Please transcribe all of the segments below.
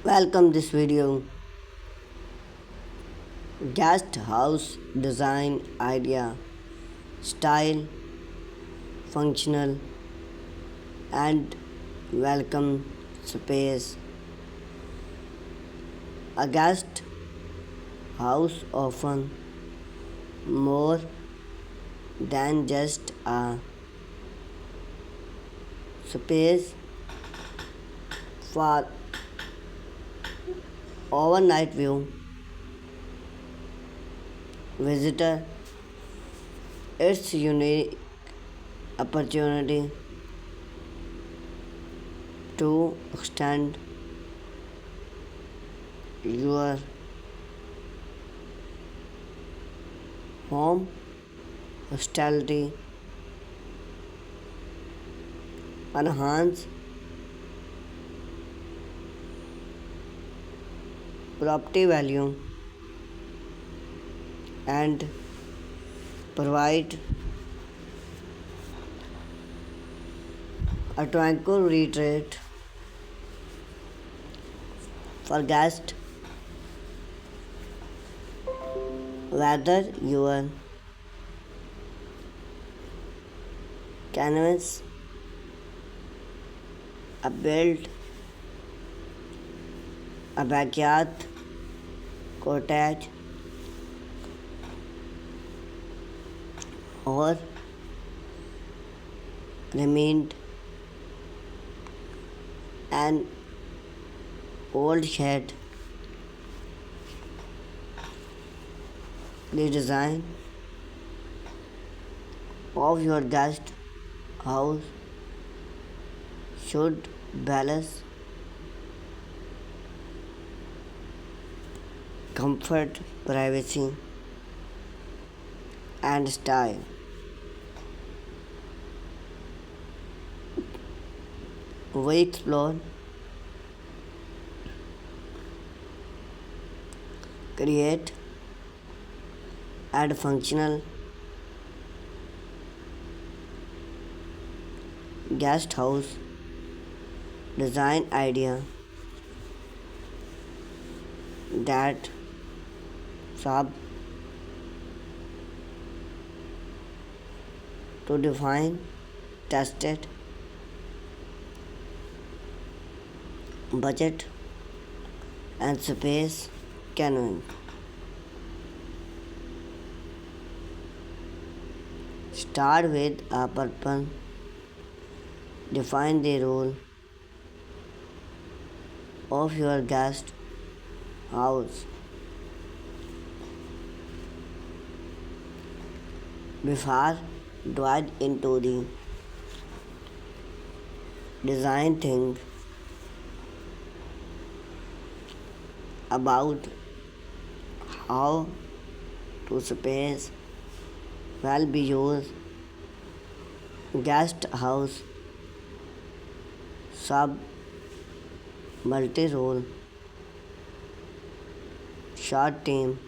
Welcome this video. Guest house design idea, style, functional and welcome space. A guest house often more than just a space for overnight view visitor. Its unique opportunity to extend your home hospitality, enhance property value, and provide a tranquil retreat for guests. Whether your canvas a build a backyard cottage or remained an old shed, the design of your guest house should balance comfort, privacy, and style. We explore create and functional guest house design idea that serve to define tested budget and space canoeing. Start with a purpose. Define the role of your guest house before divide into the design thing about how to space will be used. Guest house sub multi-role short team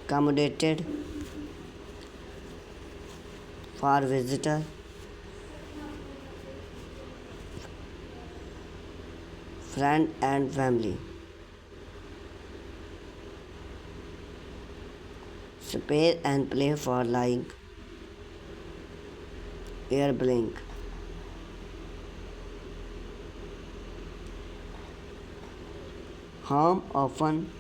accommodated for visitor friend and family. Spare and play for like air blink. Home often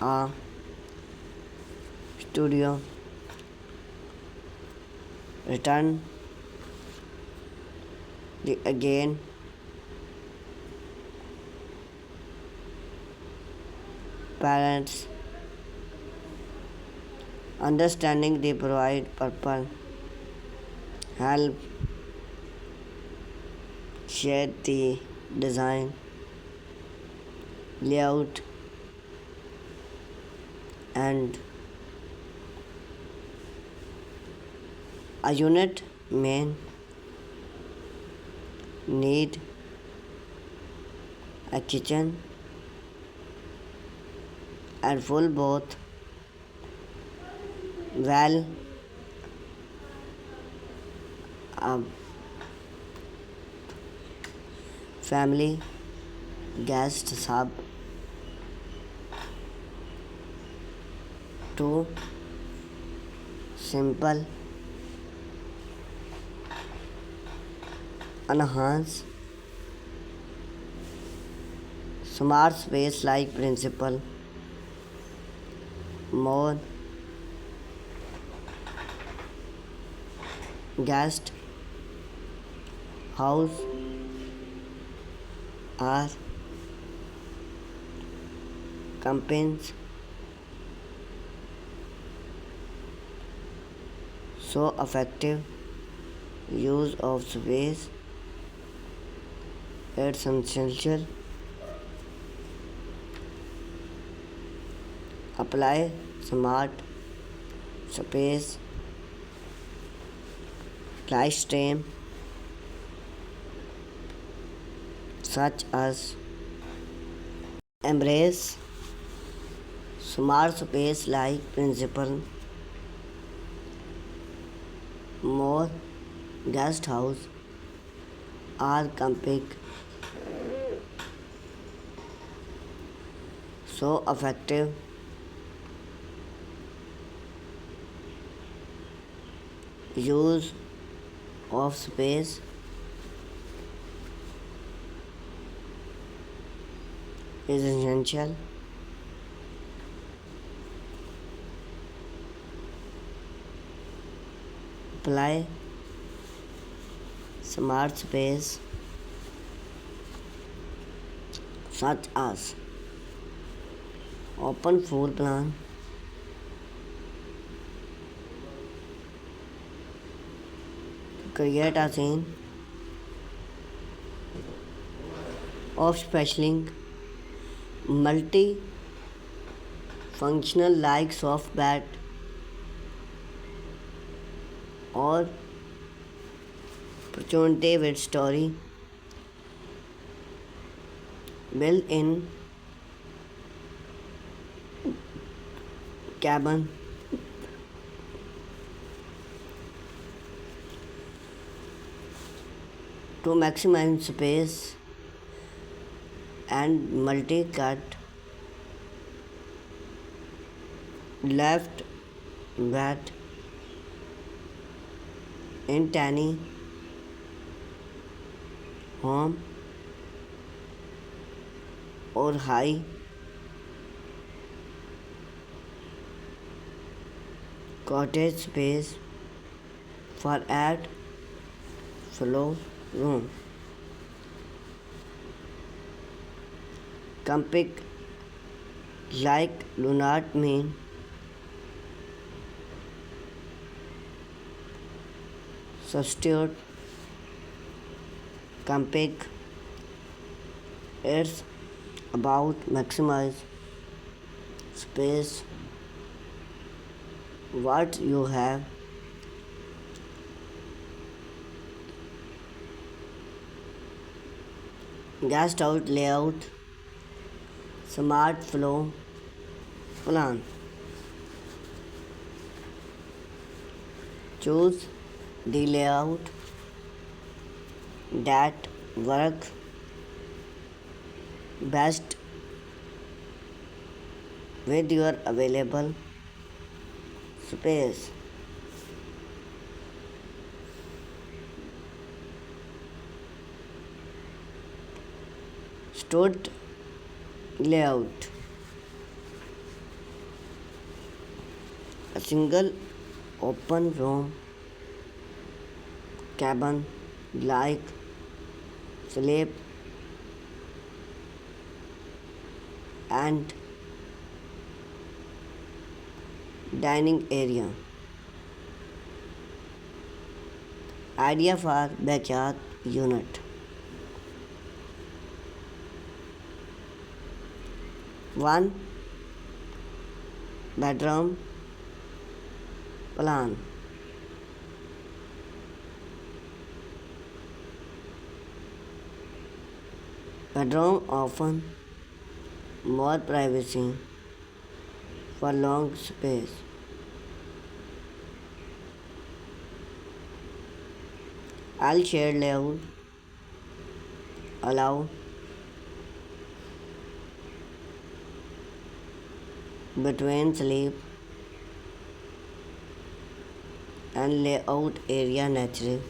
a studio return the again parents understanding they provide purpose help share the design layout and a unit may need a kitchen and full both well a family guest sub to simple enhance smart space like principle more guest house are campaigns so effective use of space it's essential apply smart space lifestyle such as embrace smart space like principle more guest house are camping so effective use of space is essential apply smart space such as open floor plan create a scene of specialing multi functional like soft bed or opportunity with story built in cabin to maximize space and multi-cut left bed in tiny home or high cottage space for add flow room camping like lunat mean substitute camping it's about maximize space what you have guest out layout smart flow plan choose the layout that work best with your available space stored layout a single open room cabin like sleep and dining area idea for backyard unit one bedroom plan bedroom often more privacy for long space All shared layout allow between sleep and layout area naturally.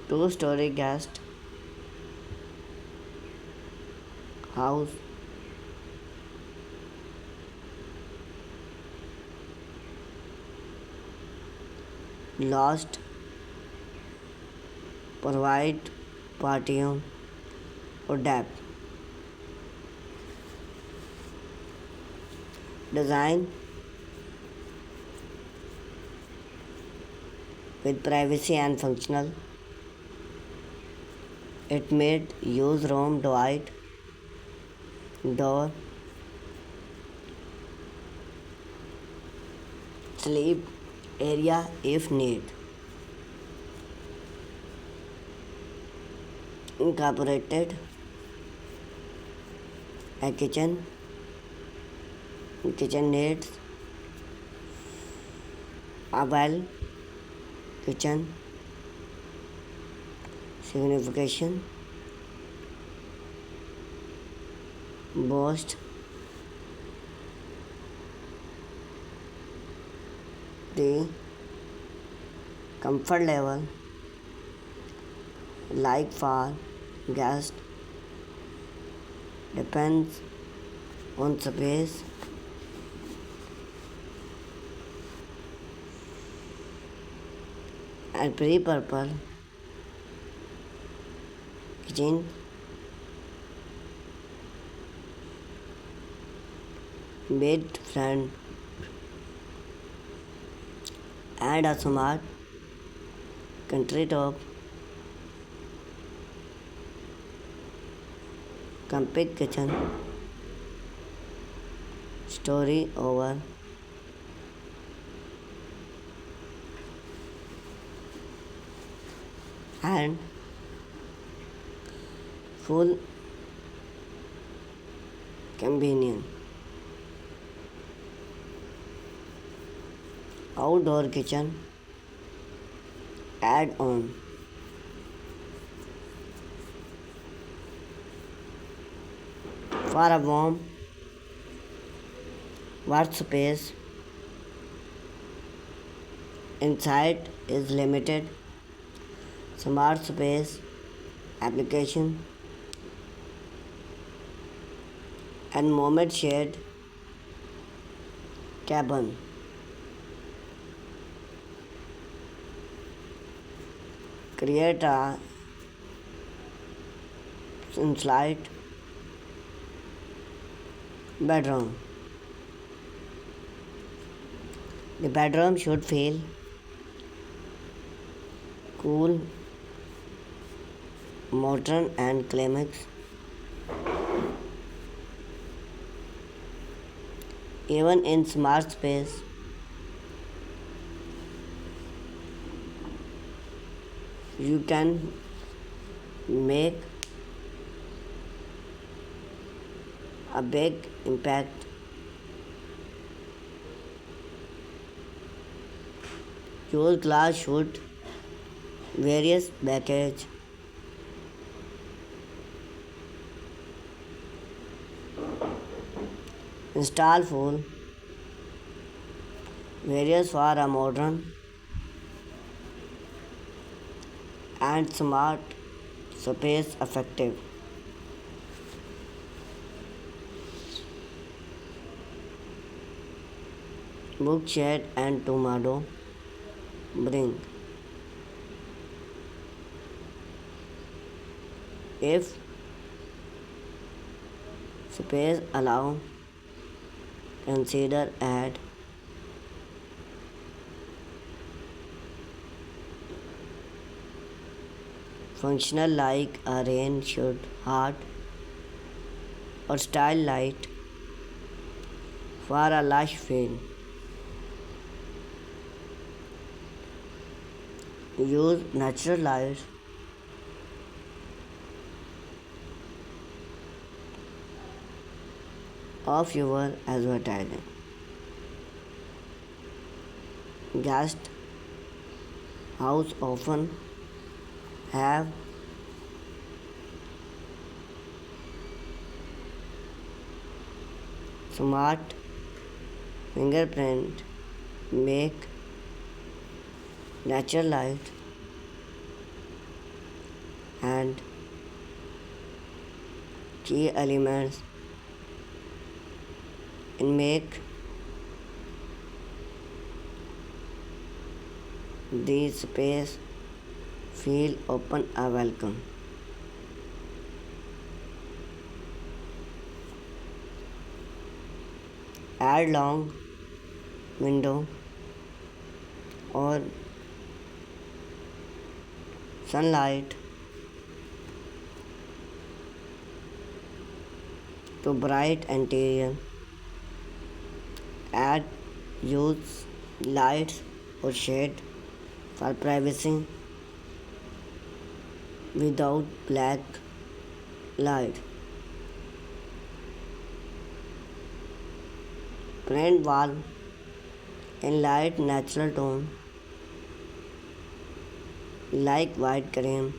Two-story guest house lost provide patio or depth. Design with privacy and functional. It made use room divide door sleep area if need. Incorporated a kitchen needs a well kitchen signification boost the comfort level like for guest depends on space and pre-purple kitchen bed front and a smart country top complete kitchen story over and full convenient outdoor kitchen add on for a warm workspace inside is limited smart space application and moment shared cabin create a inside bedroom. The bedroom should feel cool, modern and climax. Even in smart space, you can make a big impact. Use glass shoot various package install full various for a modern and smart space effective. Book shed and tomato bring. If space allow, consider add functional like a rain should heart or style light for a lush feel. Use natural light of your advertising. Guest house often have smart fingerprint make natural light and key elements and make these space feel open and welcome. Add long window or sunlight to bright interior. Add use lights or shade for privacy without black light. Paint wall in light natural tone like white cream